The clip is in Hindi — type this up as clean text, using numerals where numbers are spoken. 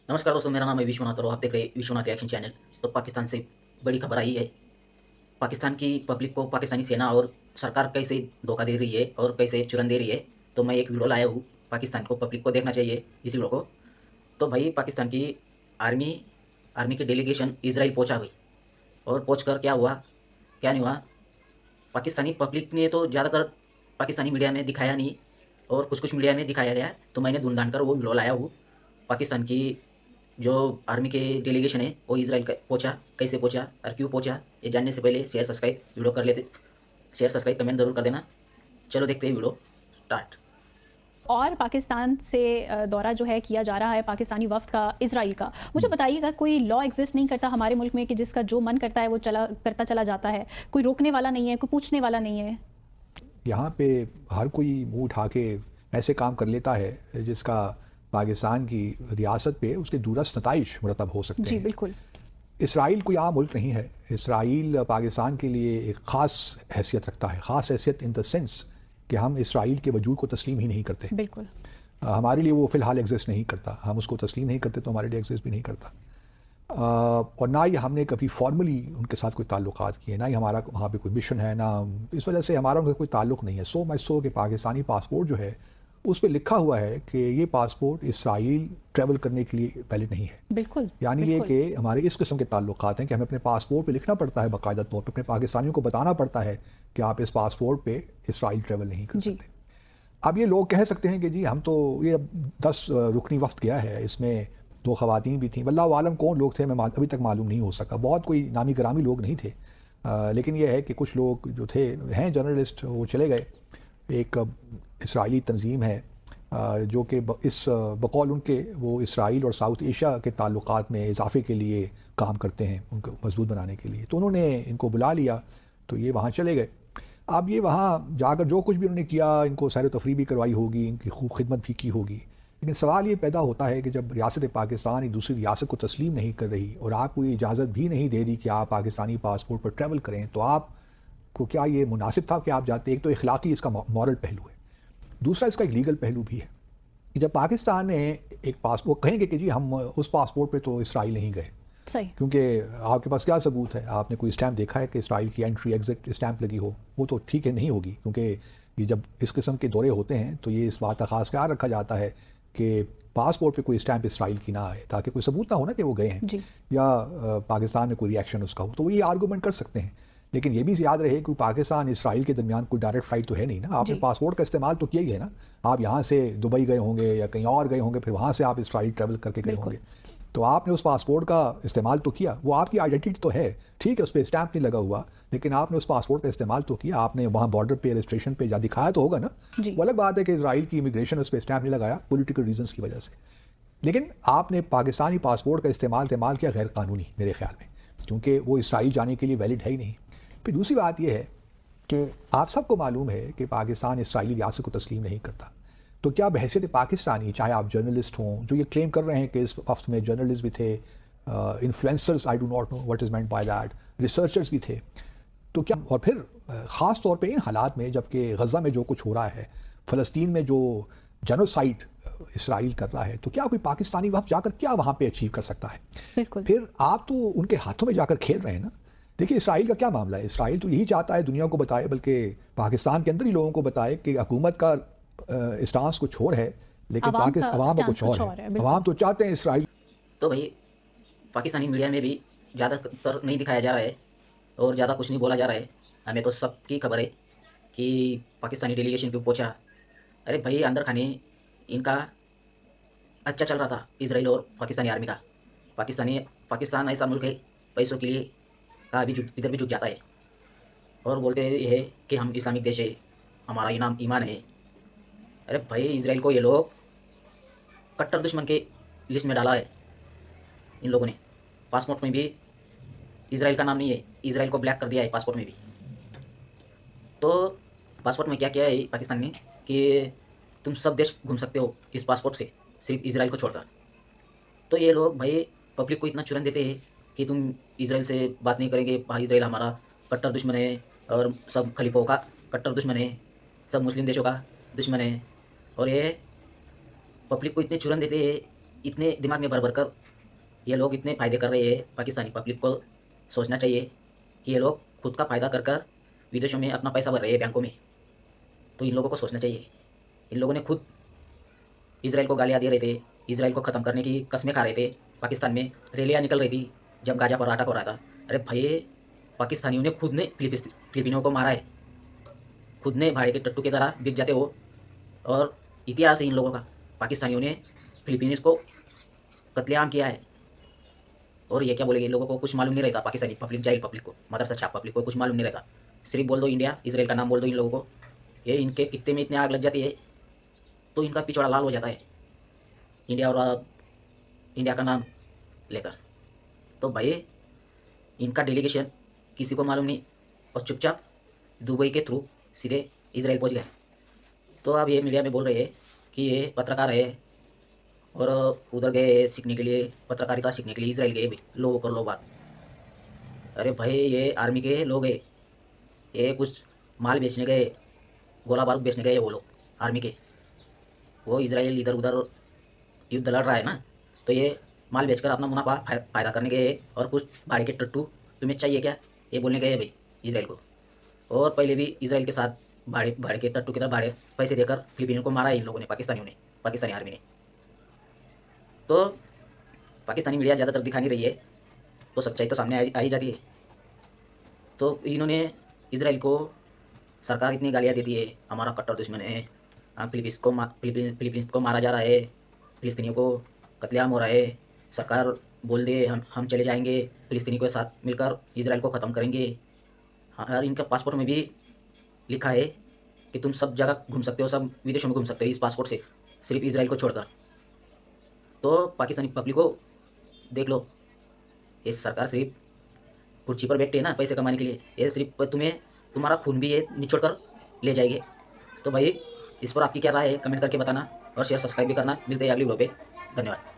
नमस्कार दोस्तों, मेरा नाम है विश्वनाथ और आप देख रहे हैं विश्वनाथ रिएक्शन चैनल। तो पाकिस्तान से बड़ी खबर आई है। पाकिस्तान की पब्लिक को पाकिस्तानी सेना और सरकार कैसे धोखा दे रही है और कैसे चुरन दे रही है। तो मैं एक वीडियो लाया हूँ, पाकिस्तान को पब्लिक को देखना चाहिए इस वीडियो को। तो भाई पाकिस्तान की आर्मी आर्मी की डेलीगेशन इसराइल पहुंचा भाई। और पहुँच कर क्या हुआ क्या नहीं हुआ, पाकिस्तानी पब्लिक ने तो ज़्यादातर पाकिस्तानी मीडिया में दिखाया नहीं और कुछ कुछ मीडिया में दिखाया गया। तो मैंने ढूंढ कर वो वीडियो लाया हूँ। पाकिस्तान की जो आर्मी के डेलीगेशन है वो इसराइल का पहुंचा, कैसे पहुंचा और क्यों पहुंचा, ये जानने से पहले शेयर सब्सक्राइब वीडियो कर लेते। शेयर सब्सक्राइब कमेंट जरूर कर देना। चलो देखते हैं वीडियो स्टार्ट। और पाकिस्तान से दौरा जो है किया जा रहा है पाकिस्तानी वफ़्द का इज़राइल का। मुझे बताइएगा, कोई लॉ एग्जिस्ट नहीं करता हमारे मुल्क में कि जिसका जो मन करता है वो करता चला जाता है? कोई रोकने वाला नहीं है, कोई पूछने वाला नहीं है? यहाँ पे हर कोई मुंह उठा के ऐसे काम कर लेता है जिसका पाकिस्तान की रियासत पे उसके दूरस्थ नताइज मुरतब हो सकते जी हैं। बिल्कुल। इसराइल कोई आम मुल्क नहीं है। इसराइल पाकिस्तान के लिए एक ख़ास हैसियत रखता है, ख़ास हैसियत इन द सेंस कि हम इसराइल के वजूद को तस्लीम ही नहीं करते। बिल्कुल। हमारे लिए वो फ़िलहाल एग्जिस्ट नहीं करता, हम उसको तस्लीम नहीं करते तो हमारे लिए एग्जिस्ट भी नहीं करता। और ना ही हमने कभी फॉर्मली उनके साथ कोई ताल्लुकात किए, ना ही हमारा वहाँ पे कोई मिशन है, ना इस वजह से हमारा उनका कोई ताल्लुक़ नहीं है। सो मच सो कि पाकिस्तानी पासपोर्ट जो है उस पे लिखा हुआ है कि ये पासपोर्ट इसराइल ट्रैवल करने के लिए वैलिड नहीं है। बिल्कुल। यानी ये बिल्कुल। कि हमारे इस किस्म के ताल्लुकात हैं कि हमें अपने पासपोर्ट पे लिखना पड़ता है, बाकायदा तौर पे अपने पाकिस्तानियों को बताना पड़ता है कि आप इस पासपोर्ट पे इसराइल ट्रैवल नहीं कर जी। सकते। अब ये लोग कह सकते हैं कि जी हम तो ये 10 रुकनी वफ्द गया है, इसमें 2 ख़वातीन भी थीं। वल्लाहु आलम कौन लोग थे, मैं अभी तक मालूम नहीं हो सका। बहुत कोई नामी गिरामी लोग नहीं थे। लेकिन ये है कि कुछ लोग जो थे हैं जर्नलिस्ट, वो चले गए। एक इसराइली तंजीम है जो कि बकौल उनके वो इसराइल और साउथ एशिया के ताल्लुकात में इजाफे के लिए काम करते हैं, उनको मजबूत बनाने के लिए। तो उन्होंने इनको बुला लिया, तो ये वहाँ चले गए। अब ये वहाँ जाकर जो कुछ भी उन्होंने किया, इनको सैर तफरी भी करवाई होगी, इनकी खूब खिदमत भी की होगी। लेकिन सवाल ये पैदा होता है कि जब रियासत पाकिस्तान एक दूसरी रियासत को तस्लीम नहीं कर रही और आपको ये इजाज़त भी नहीं दे रही कि आप पाकिस्तानी पासपोर्ट पर ट्रैवल करें, तो आपको क्या ये मुनासिब था कि आप जाते? एक तो इखलाकी इसका मॉरल पहलू है, दूसरा इसका एक लीगल पहलू भी है कि जब पाकिस्तान ने एक पासपोर्ट कहेंगे कि जी हम उस पासपोर्ट पे तो इसराइल नहीं गए, सही। क्योंकि आपके पास क्या सबूत है? आपने कोई स्टैम्प देखा है कि इसराइल की एंट्री एग्जिट स्टैम्प लगी हो? वो तो ठीक है, नहीं होगी, क्योंकि ये जब इस किस्म के दौरे होते हैं तो ये इस बात का खास ख्याल रखा जाता है कि पासपोर्ट पे कोई स्टैम्प इसराइल की ना आए, ताकि कोई सबूत ना हो ना कि वो गए हैं, जी। या पाकिस्तान में कोई रिएक्शन उसका हो। तो वो ये आर्गूमेंट कर सकते हैं। लेकिन ये भी याद रहे कि पाकिस्तान इसराइल के दरमियान कोई डायरेक्ट फ्लाइट तो है नहीं ना। आपने जी। पासपोर्ट का इस्तेमाल तो किया ही है ना। आप यहाँ से दुबई गए होंगे या कहीं और गए होंगे, फिर वहाँ से आप इसराइल ट्रैवल करके गए बिल्कुल। होंगे, तो आपने उस पासपोर्ट का इस्तेमाल तो किया। वो आपकी आइडेंटिटी तो है, ठीक है, उस पर स्टैम्प नहीं लगा हुआ, लेकिन आपने उस पासपोर्ट का इस्तेमाल तो किया। आपने वहाँ बॉर्डर पे रजिस्ट्रेशन पे जा दिखाया तो होगा ना। जी। वो अलग बात है कि इसराइल की इमिग्रेशन उस पर स्टैम्प नहीं लगाया पॉलिटिकल रीजंस की वजह से, लेकिन आपने पाकिस्तानी पासपोर्ट का इस्तेमाल किया गैर कानूनी मेरे ख्याल में, क्योंकि वो इसराइल जाने के लिए वैलिड है ही नहीं। फिर दूसरी बात यह है कि आप सबको मालूम है कि पाकिस्तान इसराइली रियासत को तस्लीम नहीं करता। तो क्या बहैसियत पाकिस्तानी, चाहे आप जर्नलिस्ट हों, जो ये क्लेम कर रहे हैं कि इस वक्त में जर्नलिस्ट भी थे, influencers, I do not know what is meant by that, researchers भी थे, तो क्या, और फिर ख़ास तौर पे इन हालात में जबकि गज़ा में जो कुछ हो रहा है, फ़लस्तीन में जो जेनोसाइड इसराइल कर रहा है, तो क्या कोई पाकिस्तानी वक्त जाकर क्या वहाँ पे अचीव कर सकता है? बिल्कुल। फिर आप तो उनके हाथों में जाकर खेल रहे हैं ना। देखिए इसराइल का क्या मामला है, इसराइल तो यही चाहता है दुनिया को बताए, बल्कि पाकिस्तान के अंदर ही लोगों को बताए कि हुकूमत का स्टांस कुछ और है, लेकिन आवाम का अवाम का स्टांस कुछ और कुछ है। और है। बिल्कुल। अवाम तो चाहते हैं इसराइल। तो भाई पाकिस्तानी मीडिया में भी ज़्यादातर नहीं दिखाया जा रहा है और ज़्यादा कुछ नहीं बोला जा रहा है। हमें तो सबकी खबर है कि पाकिस्तानी डेलीगेशन क्यों पहुंचा। अरे भाई अंदर खाने इनका अच्छा चल रहा था, इसराइल और पाकिस्तानी आर्मी का। पाकिस्तान ऐसा मुल्क है, पैसों के लिए कहाँ भी इधर भी झुक जाता है और बोलते ये है कि हम इस्लामिक देश है, हमारा इनाम ईमान है। अरे भाई इसराइल को ये लोग कट्टर दुश्मन के लिस्ट में डाला है इन लोगों ने। पासपोर्ट में भी इसराइल का नाम नहीं है, इसराइल को ब्लैक कर दिया है पासपोर्ट में भी। तो पासपोर्ट में क्या किया है पाकिस्तान ने कि तुम सब देश घूम सकते हो इस पासपोर्ट से, सिर्फ इसराइल को छोड़कर। तो ये लोग भाई पब्लिक को इतना चुरन देते हैं कि तुम इसराइल से बात नहीं करेंगे, भाई इसराइल हमारा कट्टर दुश्मन है और सब खलीफों का कट्टर दुश्मन है, सब मुस्लिम देशों का दुश्मन है। और ये पब्लिक को इतने चुरन देते हैं इतने दिमाग में भर भर कर ये लोग इतने फ़ायदे कर रहे हैं, पाकिस्तानी पब्लिक को सोचना चाहिए कि ये लोग खुद का फ़ायदा कर कर विदेशों में अपना पैसा भर रहे हैं बैंकों में। तो इन लोगों को सोचना चाहिए। इन लोगों ने खुद इजराइल को गालियाँ दे रहे थे, इजराइल को ख़त्म करने की कस्में खा रहे थे। पाकिस्तान में रैलियाँ निकल रही थी जब गाज़ा पर अटैक हो रहा था। अरे भाई, पाकिस्तानियों ने खुद ने फिलिपिनों को मारा है, खुद ने भाड़े के टट्टू की तरह बिक जाते हो। और इतिहास है इन लोगों का, पाकिस्तानियों ने फिलिपीनीस को कत्लेआम किया है। और ये क्या बोलेंगे, इन लोगों को कुछ मालूम नहीं रहता। पाकिस्तानी पब्लिक, जाहिल पब्लिक को, मदरसा छाप पब्लिक को कुछ मालूम नहीं रहता। सिर्फ बोल दो इंडिया, इजराइल का नाम बोल दो इन लोगों को, ये इनके कित्ते में इतने आग लग जाती है तो इनका पिछवाड़ा लाल हो जाता है इंडिया और इंडिया का नाम लेकर। तो भाई, इनका डेलीगेशन किसी को मालूम नहीं और चुपचाप दुबई के थ्रू सीधे इजराइल पहुंच गए। तो अब ये मीडिया में बोल रहे हैं कि ये पत्रकार है और उधर गए सीखने के लिए, पत्रकारिता सीखने के लिए इजराइल गए लोगों कर लो बात। अरे भाई, ये आर्मी के लोग हैं, ये कुछ माल बेचने गए, गोला बारूद बेचने गए वो लोग आर्मी के। वो इजराइल इधर उधर युद्ध लड़ रहा है ना, तो ये माल बेचकर अपना मुनाफा फ़ायदा करने गए। और कुछ भाड़े के टट्टू तुम्हें चाहिए क्या, ये बोलने गए भाई इजराइल को। और पहले भी इजराइल के साथ भाड़े के टट्टू की तरह भाड़े पैसे देकर फिलिपिनों को मारा है इन लोगों ने, पाकिस्तानियों ने, पाकिस्तानी आर्मी ने। तो पाकिस्तानी मीडिया ज़्यादातर दिखा नहीं रही है, तो सच्चाई तो सामने आ ही जाती है। तो इन्होंने इजराइल को, सरकार इतनी गालियाँ देती है, हमारा कट्टर दुश्मन है, फिलीपींस को मारा जा रहा है, फिलिस्तीनियों को कत्लेआम हो रहा है, सरकार बोल दे हम चले जाएंगे, फिलिस्तीनी के साथ मिलकर इजराइल को ख़त्म करेंगे। हाँ, और इनका पासपोर्ट में भी लिखा है कि तुम सब जगह घूम सकते हो, सब विदेशों में घूम सकते हो इस पासपोर्ट से, सिर्फ इजराइल को छोड़कर। तो पाकिस्तानी पब्लिक को देख लो, ये सरकार सिर्फ कुर्सी पर बैठे है ना पैसे कमाने के लिए, ये सिर्फ तुम्हें तुम्हारा खून भी ये निचोड़ कर ले जाएंगे। तो भाई, इस पर आपकी क्या राय है कमेंट करके बताना और शेयर सब्सक्राइब भी करना। मिलते हैं अगली वीडियो पे, धन्यवाद।